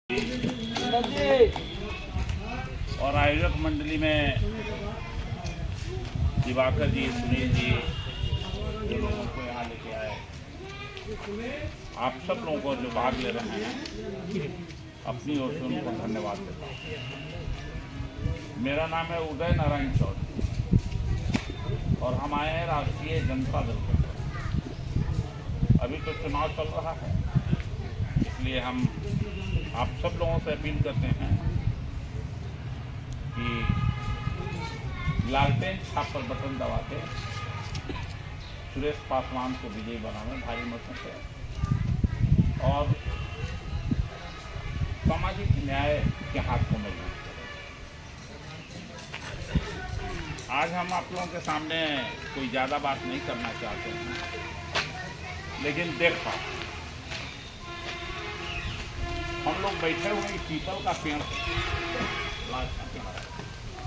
और आयोजक मंडली में दिवाकर जी, सुनील जी, जो लोगों को यहाँ लेके आए, आप सब लोगों को जो भाग ले रहे हैं, अपनी ओर से उनको धन्यवाद देता हूँ। मेरा नाम है उदय नारायण चौधरी और हम आए हैं राष्ट्रीय जनता दल के। अभी तो चुनाव चल रहा है, इसलिए हम आप सब लोगों से अपील करते हैं कि लालटेन छाप पर बटन दबा के सुरेश पासवान को विजयी बनाने भारी मतों से और सामाजिक न्याय के हाथ को मजबूत करें। आज हम आप लोगों के सामने कोई ज़्यादा बात नहीं करना चाहते हैं, लेकिन देखा हम लोग बैठे हुए हैं पीपल का पेड़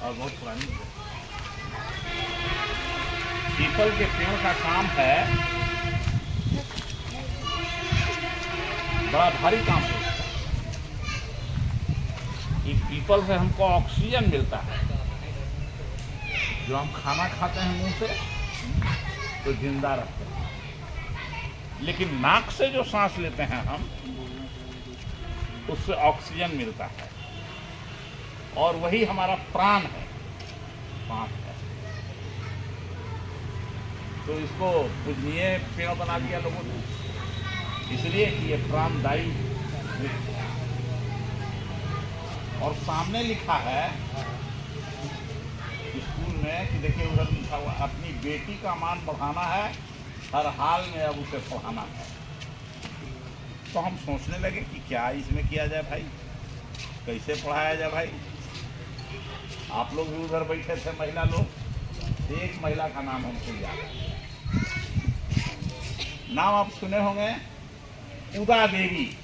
और बहुत पुरानी पीपल के पेड़ का काम है, बड़ा भारी काम है। इस पीपल से हमको ऑक्सीजन मिलता है, जो हम खाना खाते हैं मुंह से तो जिंदा रहते हैं, लेकिन नाक से जो सांस लेते हैं हम, उससे ऑक्सीजन मिलता है और वही हमारा प्राण है, सांस है। तो इसको पूजनीय पेड़ बना दिया लोगों ने, इसलिए कि ये प्राणदायी वृक्ष है। और सामने लिखा है स्कूल में कि देखिए उधर लिखा हुआ, अपनी बेटी का मान बढ़ाना है, हर हाल में अब उसे पढ़ाना है। तो हम सोचने लगे कि क्या इसमें किया जाए भाई, कैसे पढ़ाया जाए भाई। आप लोग भी उधर बैठे थे महिला लोग, एक महिला का नाम हमको याद है, नाम आप सुने होंगे, उदा देवी।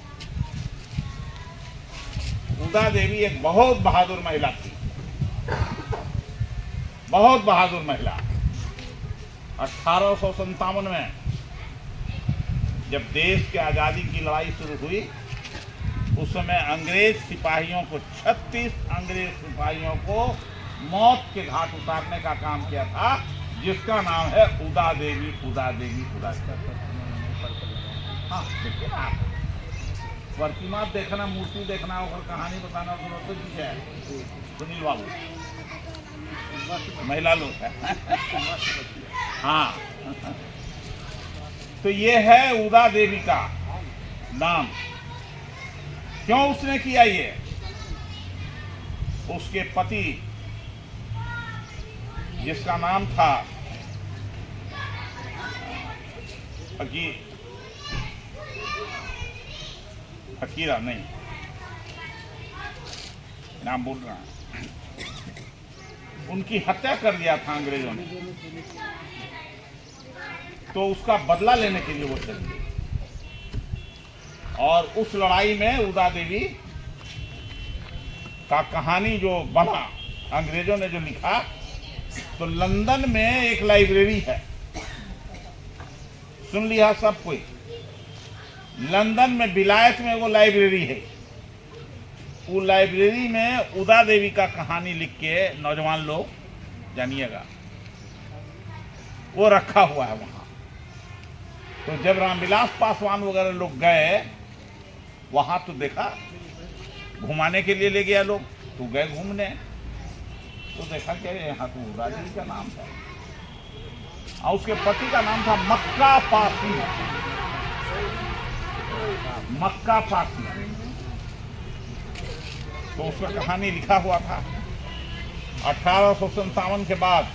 उदा देवी एक बहुत बहादुर महिला थी, बहुत बहादुर महिला। 1857 में जब देश के आज़ादी की लड़ाई शुरू हुई, उस समय अंग्रेज सिपाहियों को 36 अंग्रेज सिपाहियों को मौत के घाट उतारने का काम किया था, जिसका नाम है उदा देवी। उदा देवी, उदा देवी। हाँ देखिए ना, प्रतिमा देखना, मूर्ति देखना और कहानी बताना दोनों तो चीज है। सुनील बाबू महिला लोग है। हाँ, तो ये है उदा देवी का नाम। क्यों उसने किया ये? उसके पति जिसका नाम था फकीरा नहीं, नाम बोल रहा है, उनकी हत्या कर दिया था अंग्रेजों ने। तो उसका बदला लेने के लिए वो चली गई और उस लड़ाई में उदा देवी का कहानी जो बना, अंग्रेजों ने जो लिखा, तो लंदन में एक लाइब्रेरी है, सुन लिया सब कोई। लंदन में, विलायत में वो लाइब्रेरी है। वो लाइब्रेरी में उदा देवी का कहानी लिख के, नौजवान लोग जानिएगा, वो रखा हुआ है वहां। तो जब रामविलास पासवान वगैरह लोग गए वहां, तो देखा, घुमाने के लिए ले गया लोग, तो गए घूमने, तो देखा कि यहाँ तो उदा देवी का नाम था और उसके पति का नाम था मक्का पासी। मक्का पासी, तो उसका कहानी लिखा हुआ था। 1857 के बाद,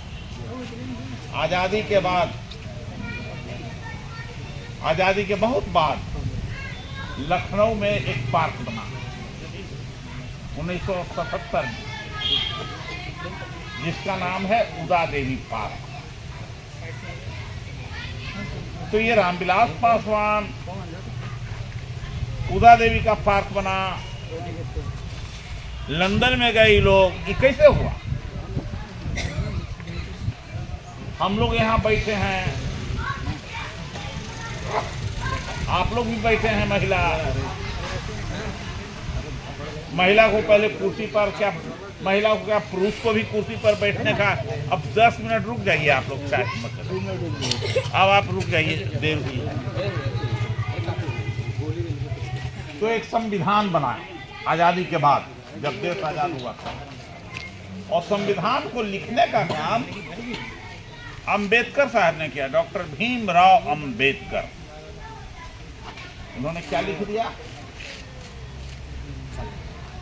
आजादी के बाद, आजादी के बहुत बाद लखनऊ में एक पार्क बना 1977 में, जिसका नाम है उदा देवी पार्क। तो ये रामविलास पासवान, उदा देवी का पार्क बना, लंदन में गए लोग, ये कैसे हुआ? हम लोग यहाँ बैठे हैं, आप लोग भी बैठे हैं महिला, महिला को पहले कुर्सी पर क्या, महिला को क्या, पुरुष को भी कुर्सी पर बैठने का। अब 10 मिनट रुक जाइए आप लोग, चाय मतलब अब आप रुक जाइए, देर हुई है। तो एक संविधान बना आज़ादी के बाद, जब देश आज़ाद हुआ था, और संविधान को लिखने का काम अंबेडकर साहब ने किया, डॉक्टर भीमराव अंबेडकर। उन्होंने क्या लिख दिया?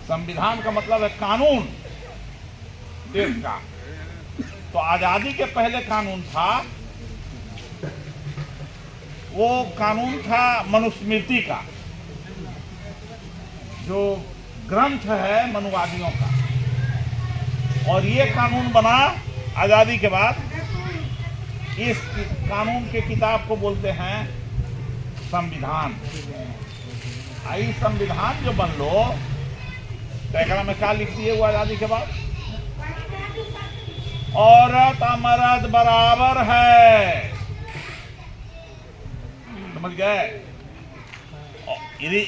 संविधान का मतलब है कानून देश का। तो आजादी के पहले कानून था, वो कानून था मनुस्मृति का, जो ग्रंथ है मनुवादियों का। और ये कानून बना आजादी के बाद। इस कानून के किताब को बोलते हैं संविधान। आई संविधान जो बन लो, तो में क्या लिख दिए वो आजादी के बाद? औरत मर्द बराबर है, समझ गए?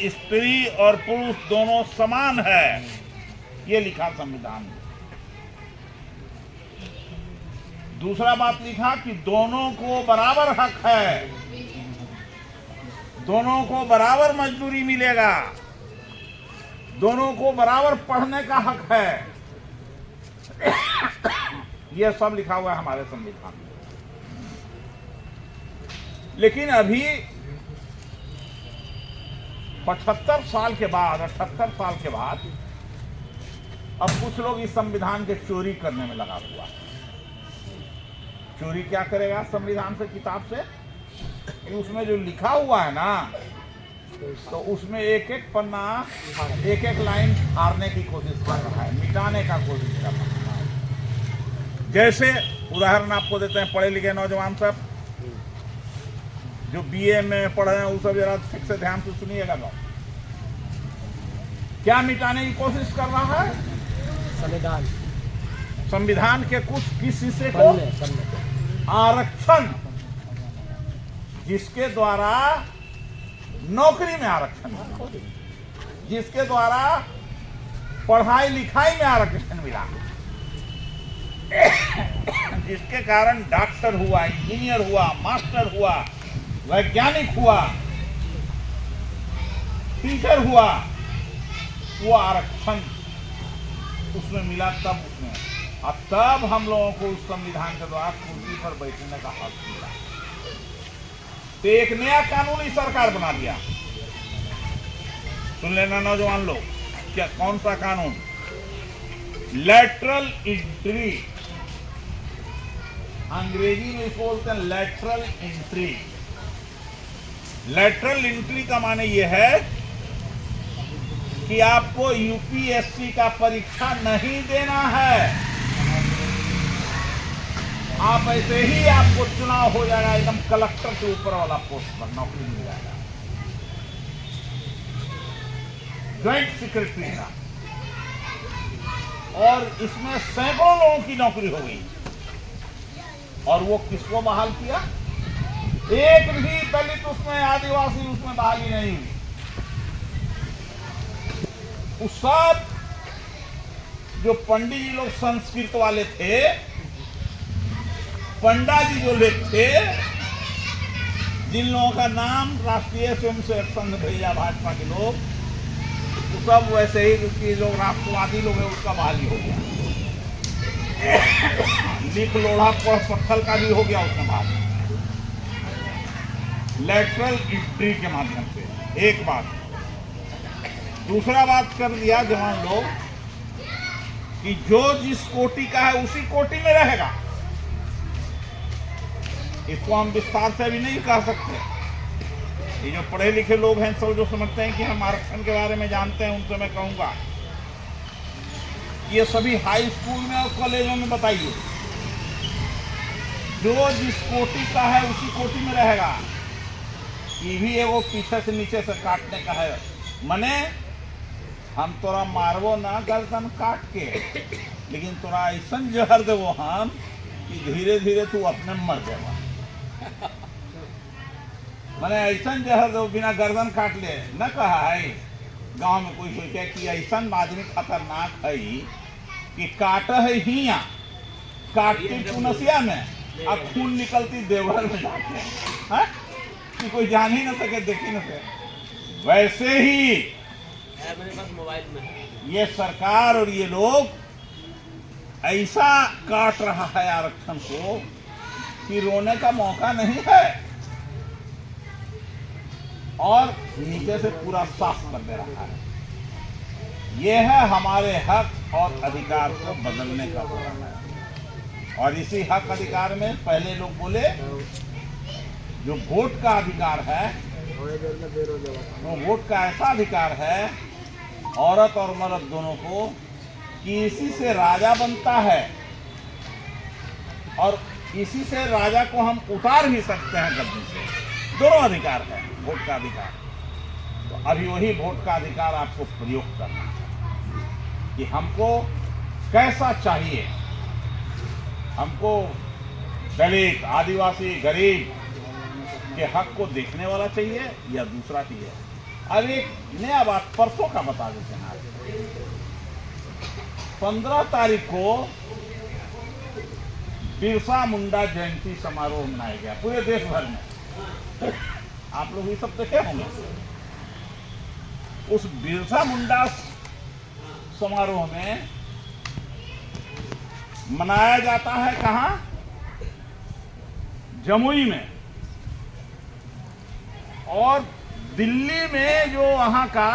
स्त्री और पुरुष दोनों समान है, ये लिखा संविधान में। दूसरा बात लिखा कि दोनों को बराबर हक है, दोनों को बराबर मजदूरी मिलेगा, दोनों को बराबर पढ़ने का हक है। यह सब लिखा हुआ है हमारे संविधान में। लेकिन अभी 75 साल के बाद, 78 साल के बाद, अब कुछ लोग इस संविधान के चोरी करने में लगा हुआ है। चोरी क्या करेगा संविधान से, किताब से? उसमें जो लिखा हुआ है ना, तो उसमें एक एक पन्ना, एक एक लाइन फाड़ने की कोशिश कर रहा है, मिटाने का कोशिश कर रहा है। जैसे उदाहरण आपको देते हैं, पढ़े लिखे नौजवान सब जो बीए में पढ़े हैं, वो सब जरा ठीक से ध्यान से सुनिएगा। तो क्या मिटाने की कोशिश कर रहा है? संविधान, संविधान के कुछ किस हिस्से को? आरक्षण, जिसके द्वारा नौकरी में आरक्षण, जिसके द्वारा पढ़ाई लिखाई में आरक्षण मिला, जिसके कारण डॉक्टर हुआ, इंजीनियर हुआ, मास्टर हुआ, वैज्ञानिक हुआ, टीचर हुआ, वो आरक्षण उसमें मिला। तब उसमें, अब तब हम लोगों को उस संविधान के द्वारा कुर्सी पर बैठने का हक मिला। तो एक नया कानून ही सरकार बना दिया। सुन लेना नौजवान लोग, क्या कौन सा कानून? लैटरल एंट्री, अंग्रेजी में इसको बोलते हैं लैटरल एंट्री। लैटरल एंट्री का माने यह है कि आपको यूपीएससी का परीक्षा नहीं देना है, आप ऐसे ही आपको चुनाव हो जाएगा, एकदम कलेक्टर के ऊपर वाला पोस्ट पर नौकरी मिल जाएगा, ज्वाइंट सेक्रेटरी का। और इसमें सैकड़ों लोगों की नौकरी हो गई। और वो किसको बहाल किया? एक भी दलित उसमें, आदिवासी उसमें बहाली नहीं हुई। उस सब जो पंडित जी लोग संस्कृत वाले थे, पंडा जी जो लोग थे, जिन लोगों का नाम राष्ट्रीय स्वयंसेवक संघ भेजा भाजपा के लोग, तो सब वैसे ही लोग राष्ट्रवादी लोग हैं, उसका बहाली हो गया। लिख लोढ़ा पढ़ पत्थल का भी हो गया उसमें बहाली, लैटरल एंट्री के माध्यम से। एक बात। दूसरा बात कर दिया जवान लोग कि जो जिस कोटि का है उसी कोटि में रहेगा। इसको हम विस्तार से भी नहीं कह सकते। ये जो पढ़े लिखे लोग हैं सब जो समझते हैं कि हम आरक्षण के बारे में जानते हैं, उनसे मैं कहूंगा कि ये सभी हाई स्कूल में और कॉलेजों में बताइए, जो जिस कोटि का है उसी कोटि में रहेगा। ये भी एगो पीछे से नीचे से काटने का है, मने हम तोरा मारबो ना गर्दन काट के, लेकिन तोरा ऐसा जहर देवो हम कि धीरे धीरे तू अपने मर जाएगा। मैंने ऐसा जहर दो बिना गर्दन काट ले न कहा है। गांव में कोई सोचे कि ऐसा आदमी खतरनाक है कि काट है हिया, काटती पुनसिया में और खून निकलती देवघर में जाके है कि कोई जान ही न सके, देख ही न सके। वैसे ही मेरे पास मोबाइल में ये सरकार और ये लोग ऐसा काट रहा है आरक्षण को कि रोने का मौका नहीं है और नीचे से पूरा साफ कर दे रहा है। ये है हमारे हक और अधिकार को बदलने का प्रयास है। और इसी हक अधिकार में पहले लोग बोले जो वोट का अधिकार है, वो वोट का ऐसा अधिकार है औरत और मर्द दोनों को कि इसी से राजा बनता है और इसी से राजा को हम उतार भी सकते हैं गद्दी से। दोनों अधिकार है वोट का अधिकार। तो अभी वही वोट का अधिकार आपको प्रयोग करना है कि हमको कैसा चाहिए। हमको दलित, आदिवासी, गरीब के हक को देखने वाला चाहिए या दूसरा चाहिए। अब एक नया बात परसों का बता देते हैं। 15 तारीख को बिरसा मुंडा जयंती समारोह मनाया गया पूरे देश भर में। आप लोग ये सब देखे होंगे। उस बिरसा मुंडा समारोह में मनाया जाता है कहां? जमुई में। और दिल्ली में जो वहां का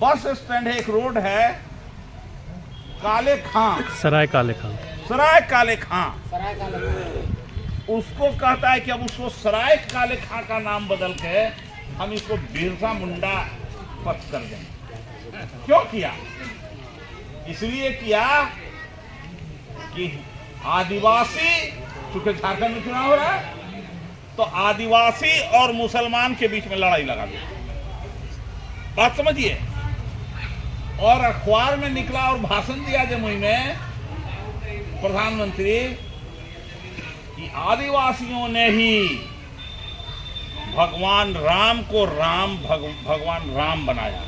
बस स्टैंड है, एक रोड है काले खां, सराय काले खां, सराय काले खां, उसको कहता है कि अब उसको सराय काले खां का नाम बदल के हम इसको बिरसा मुंडा पथ कर देंगे। क्यों किया? इसलिए किया कि आदिवासी, चूंकि झारखंड में चुनाव हो रहा है, तो आदिवासी और मुसलमान के बीच में लड़ाई लगा दी। बात समझिए। और अखबार में निकला और भाषण दिया जमुई में प्रधानमंत्री कि आदिवासियों ने ही भगवान राम को भगवान राम बनाया।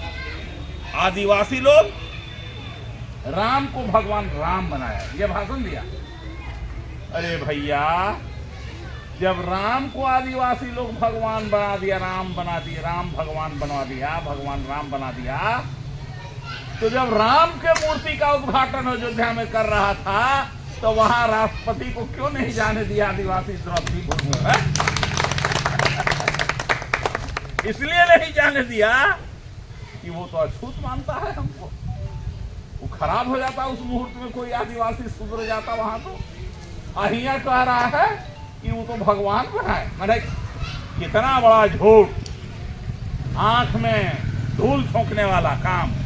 आदिवासी लोग राम को भगवान राम बनाया, ये भाषण दिया। अरे भैया, जब राम को आदिवासी लोग भगवान बना दिया, राम बना दिया, राम भगवान बना दिया, भगवान राम बना दिया, तो जब राम के मूर्ति का उद्घाटन अयोध्या में कर रहा था तो वहां राष्ट्रपति को क्यों नहीं जाने दिया आदिवासी द्रौपदी मुर्मू? इसलिए नहीं जाने दिया कि वो तो अछूत मानता है हमको। वो खराब हो जाता उस मुहूर्त में, कोई आदिवासी सुधर जाता वहां तो। अहिया कह रहा है कि वो तो भगवान बनाए। मैंने कितना बड़ा झूठ, आंख में धूल झोंकने वाला काम।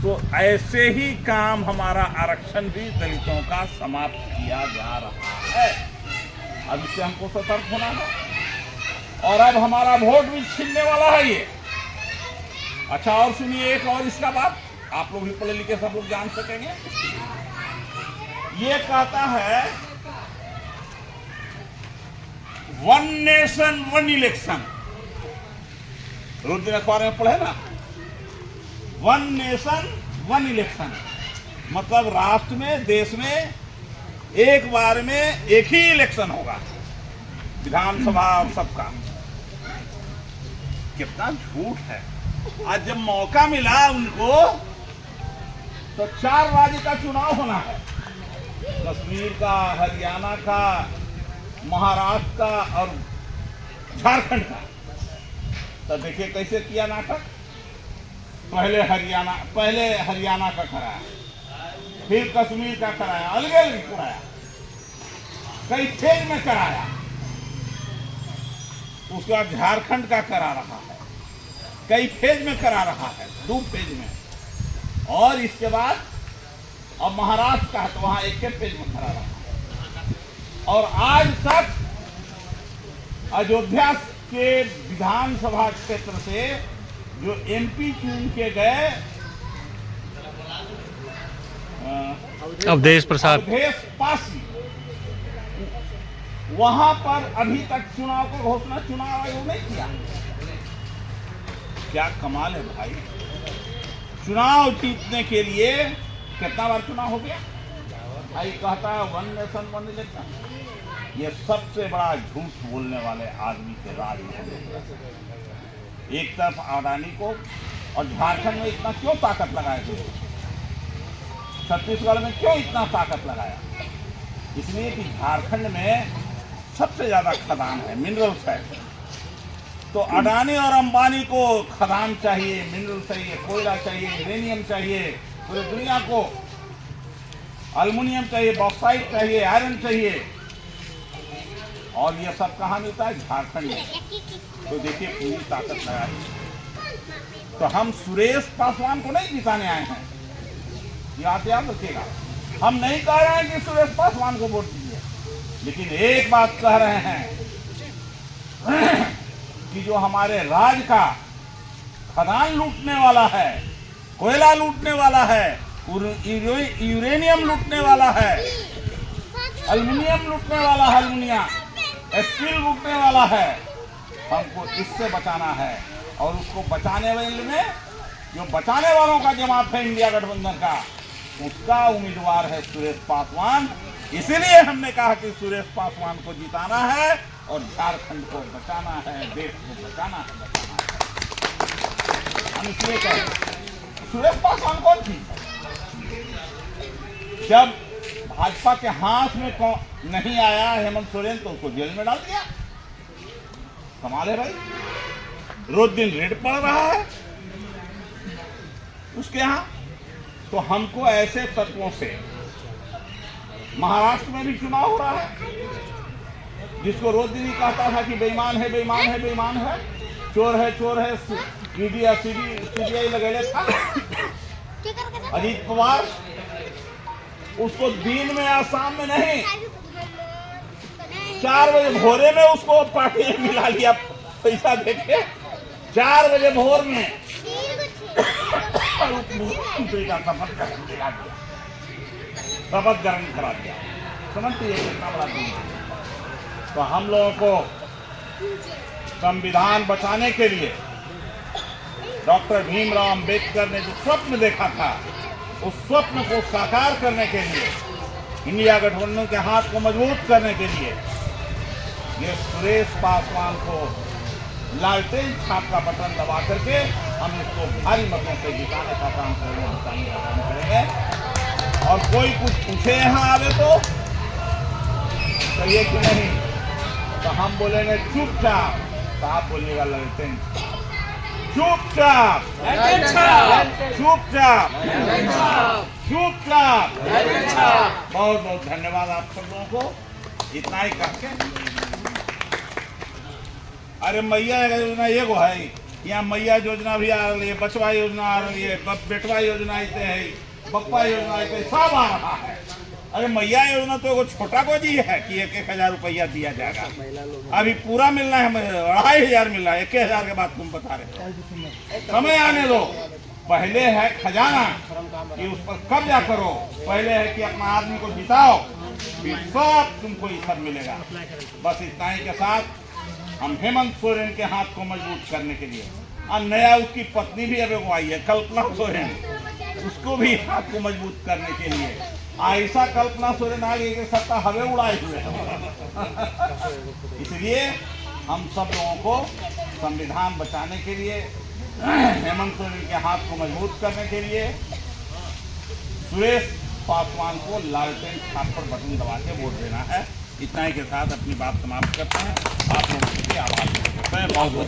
तो ऐसे ही काम हमारा आरक्षण भी दलितों का समाप्त किया जा रहा है। अब इससे हमको सतर्क होना है और अब हमारा वोट भी छीनने वाला है ये। अच्छा, और सुनिए एक और इसका बात, आप लोग भी पढ़े लिखे सब लोग जान सकेंगे। ये कहता है 1 नेशन 1 इलेक्शन। रोज दिन अखबार में पढ़े ना, 1 नेशन 1 इलेक्शन, मतलब राष्ट्र में, देश में एक बार में एक ही इलेक्शन होगा, विधानसभा और सबका। कितना झूठ है। आज जब मौका मिला उनको तो 4 राज्य का चुनाव होना है, कश्मीर का, हरियाणा का, महाराष्ट्र का और झारखंड का। तो देखिए कैसे किया नाटक। पहले हरियाणा का कराया, फिर कश्मीर का कराया, अलग अलग कराया, कई फेज में कराया। उसके बाद झारखंड का करा रहा है, कई फेज में करा रहा है, 2 फेज में। और इसके बाद अब महाराष्ट्र का है तो वहां एक फेज में करा रहा है। और आज तक अयोध्या के विधानसभा क्षेत्र से जो एमपी चुन के गए अवधेश प्रसाद, अवधेश पासी, वहां पर अभी तक चुनाव को घोषणा चुनाव आयोग नहीं किया। क्या कमाल है भाई। चुनाव जीतने के लिए कितना बार चुनाव हो गया भाई, कहता है 1 नेशन 1 इलेक्शन। ये सबसे बड़ा झूठ बोलने वाले आदमी के राज में हम लोग। एक तरफ अडानी को, और झारखंड में इतना क्यों ताकत लगाए थे, छत्तीसगढ़ में क्यों इतना ताकत लगाया, इसलिए कि झारखंड में सबसे ज्यादा खदान है, मिनरल्स है। तो अडानी और अंबानी को खदान चाहिए, मिनरल चाहिए, कोयला चाहिए, यूरेनियम चाहिए, पूरी दुनिया को एल्युमिनियम चाहिए, बॉक्साइट चाहिए, आयरन चाहिए, और ये सब कहाँ मिलता है, झारखंड में। तो देखिए पूरी ताकत लगाई। तो हम सुरेश पासवान को नहीं जिताने आए हैं, याद रखिएगा। हम नहीं कह रहे हैं कि सुरेश पासवान को वोट दीजिए, लेकिन एक बात कह रहे हैं कि जो हमारे राज का खदान लूटने वाला है, कोयला लूटने वाला है, यूरेनियम लूटने वाला है, एल्युमिनियम लूटने वाला है, स्टील लूटने वाला है, हमको इससे बचाना है। और उसको बचाने वाले में जो बचाने वालों का जमात है इंडिया गठबंधन का, उसका उम्मीदवार है सुरेश पासवान। इसीलिए हमने कहा कि सुरेश पासवान को जिताना है और झारखंड को बचाना है, देश को बचाना है। हम इसलिए कहें सुरेश पासवान कौन थी? जब भाजपा के हाथ में नहीं आया हेमंत सोरेन तो उसको जेल में डाल दिया। कमाल है भाई, रोज दिन रेड पड़ रहा है उसके यहाँ। तो हमको ऐसे तत्वों से, महाराष्ट्र में भी चुनाव हो रहा है, जिसको रोज दिन ही कहता था कि बेईमान है, बेईमान है, बेईमान है, चोर है, चोर है, सीबीआई लगेले था अजीत पवार, उसको दिन में या शाम में नहीं, 4 बजे भोरे में उसको पार्टी में मिला लिया पैसा देके, 4 बजे भोर में शपथ ग्रहण करा दिया। समझते हैं कितना बड़ा दिन है। तो हम लोगों को संविधान बचाने के लिए डॉक्टर भीमराव अंबेडकर ने जो स्वप्न देखा था, उस स्वप्न को साकार करने के लिए, इंडिया गठबंधन के हाथ को मजबूत करने के लिए, ये सुरेश पासवान को लालटेन छाप का बटन दबा करके हम इसको भारी मतों से जिताने का काम करेंगे, जिताने का काम करेंगे। और कोई कुछ पूछे यहाँ आवे तो कहिए कि नहीं, तो हम बोलेंगे चुपचाप, तो आप बोलिएगा लालटेन चुपचाप, चुपचाप, चुपचाप। बहुत बहुत धन्यवाद आप सब लोगों को। इतना ही करके, अरे मैया योजना एगो है, यहाँ मैया योजना भी आ रही है, बचवा योजना आ रही है, बेटवा योजना आते है, बप्पा योजना आते, सब आ रहा है। अरे मैया योजना तो एगो छोटा गोजी है कि 1,000 रुपया दिया जाएगा। अभी पूरा मिलना है, 2,500 मिल रहा है, 1,000 के बाद तुम बता रहे हो। समय आने दो। पहले है खजाना कि उस पर कब्जा करो, पहले है कि अपना आदमी को जिताओ, फिर सब तुमको ये सब मिलेगा। बस इतना ही के साथ हम हेमंत सोरेन के हाथ को मजबूत करने के लिए, और नया उसकी पत्नी भी अब आई है कल्पना सोरेन, उसको भी हाथ को मजबूत करने के लिए ऐसा कल्पना सोरेन आ गई कि सत्ता हवे उड़ाए हुए इसलिए हम सब लोगों को संविधान बचाने के लिए, हेमंत सोरेन के हाथ को मजबूत करने के लिए, सुरेश पासवान को लालटेन छाप पर बटन दबा के वोट देना है। इतना ही के साथ अपनी बात समाप्त करते हैं। आप लोगों के आभार। बहुत बहुत